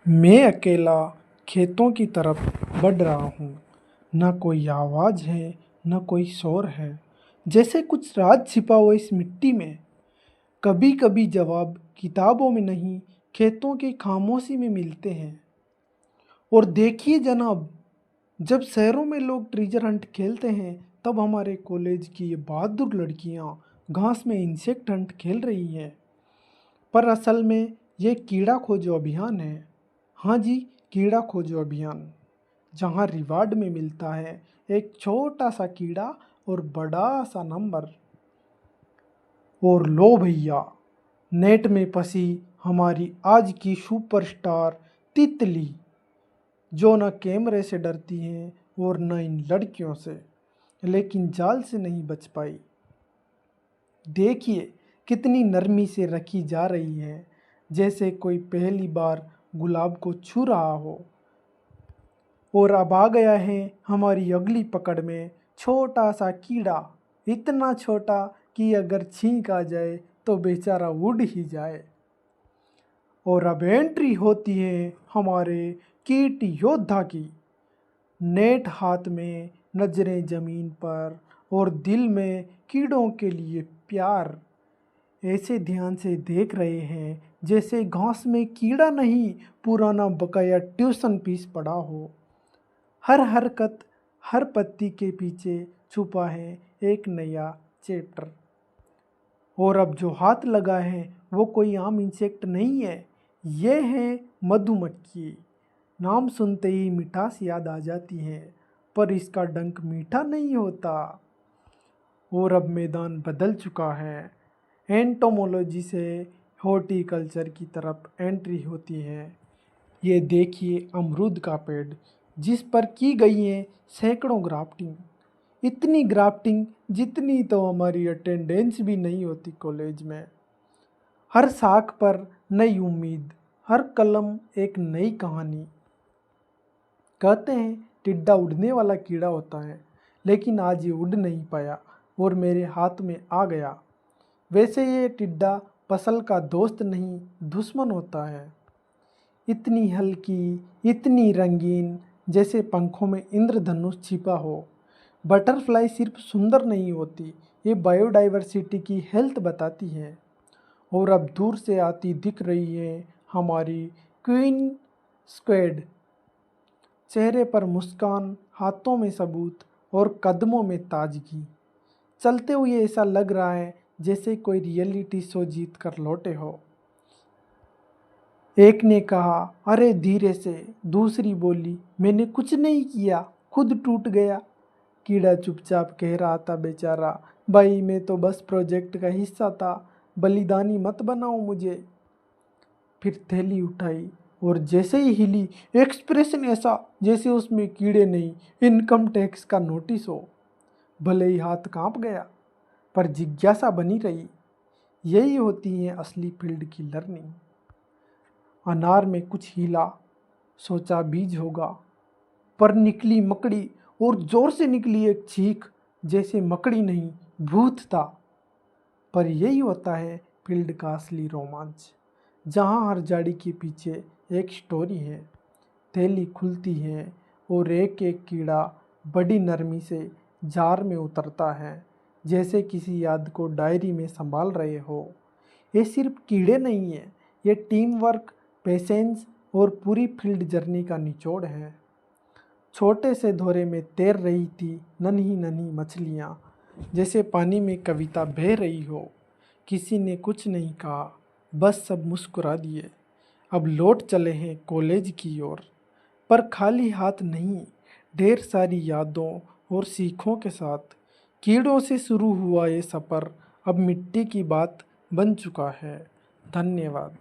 मैं अकेला खेतों की तरफ बढ़ रहा हूँ। न कोई आवाज़ है, न कोई शोर है। जैसे कुछ राज छिपा हो इस मिट्टी में। कभी कभी जवाब किताबों में नहीं, खेतों की खामोशी में मिलते हैं। और देखिए जनाब, जब शहरों में लोग ट्रेजर हंट खेलते हैं, तब हमारे कॉलेज की ये बहादुर लड़कियाँ घास में इंसेक्ट हंट खेल रही हैं। पर असल में ये कीड़ा खोजो अभियान है। हाँ जी, कीड़ा खोजो अभियान। जहाँ रिवार्ड में मिलता है एक छोटा सा कीड़ा और बड़ा सा नंबर। और लो भैया, नेट में फंसी हमारी आज की सुपरस्टार तितली, जो न कैमरे से डरती हैं और न इन लड़कियों से, लेकिन जाल से नहीं बच पाई। देखिए कितनी नरमी से रखी जा रही है, जैसे कोई पहली बार गुलाब को छू रहा हो। और अब आ गया है हमारी अगली पकड़ में छोटा सा कीड़ा, इतना छोटा कि अगर छींक आ जाए तो बेचारा उड़ ही जाए। और अब एंट्री होती है हमारे कीट योद्धा की। नेट हाथ में, नजरें जमीन पर और दिल में कीड़ों के लिए प्यार। ऐसे ध्यान से देख रहे हैं जैसे घास में कीड़ा नहीं, पुराना बकाया ट्यूशन फीस पड़ा हो। हर हरकत, हर पत्ती के पीछे छुपा है एक नया चैप्टर। और अब जो हाथ लगा है वो कोई आम इंसेक्ट नहीं है, ये है मधुमक्खी। नाम सुनते ही मिठास याद आ जाती है, पर इसका डंक मीठा नहीं होता। और अब मैदान बदल चुका है। एंटोमोलॉजी से हॉर्टिकल्चर की तरफ एंट्री होती है। ये देखिए अमरूद का पेड़, जिस पर की गई है सैकड़ों ग्राफ्टिंग। इतनी ग्राफ्टिंग जितनी तो हमारी अटेंडेंस भी नहीं होती कॉलेज में। हर साख पर नई उम्मीद, हर कलम एक नई कहानी। कहते हैं टिड्डा उड़ने वाला कीड़ा होता है, लेकिन आज ये उड़ नहीं पाया और मेरे हाथ में आ गया। वैसे ये टिड्डा फसल का दोस्त नहीं, दुश्मन होता है। इतनी हल्की, इतनी रंगीन, जैसे पंखों में इंद्रधनुष छिपा हो। बटरफ्लाई सिर्फ सुंदर नहीं होती, ये बायोडाइवर्सिटी की हेल्थ बताती है। और अब दूर से आती दिख रही है हमारी क्वीन स्क्वेड। चेहरे पर मुस्कान, हाथों में सबूत और कदमों में ताजगी। चलते हुए ऐसा लग रहा है जैसे कोई रियलिटी शो जीत कर लौटे हो। एक ने कहा, अरे धीरे से। दूसरी बोली, मैंने कुछ नहीं किया, खुद टूट गया। कीड़ा चुपचाप कह रहा था, बेचारा भाई मैं तो बस प्रोजेक्ट का हिस्सा था, बलिदानी मत बनाओ मुझे। फिर थैली उठाई और जैसे ही हिली, एक्सप्रेशन ऐसा जैसे उसमें कीड़े नहीं, इनकम टैक्स का नोटिस हो। भले ही हाथ कांप गया, पर जिज्ञासा बनी रही। यही होती है असली फील्ड की लर्निंग। अनार में कुछ हिला, सोचा बीज होगा, पर निकली मकड़ी। और जोर से निकली एक चीख, जैसे मकड़ी नहीं, भूत था। पर यही होता है फील्ड का असली रोमांच, जहाँ हर झाड़ी के पीछे एक स्टोरी है। थैली खुलती है और एक एक कीड़ा बड़ी नरमी से जार में उतरता है, जैसे किसी याद को डायरी में संभाल रहे हो। ये सिर्फ कीड़े नहीं है, ये टीम वर्क, पेशेंस और पूरी फील्ड जर्नी का निचोड़ है। छोटे से धोरे में तैर रही थी नन्ही नन्ही मछलियाँ, जैसे पानी में कविता बह रही हो। किसी ने कुछ नहीं कहा, बस सब मुस्कुरा दिए। अब लौट चले हैं कॉलेज की ओर, पर खाली हाथ नहीं, ढेर सारी यादों और सीखों के साथ। कीड़ों से शुरू हुआ ये सफ़र अब मिट्टी की बात बन चुका है। धन्यवाद।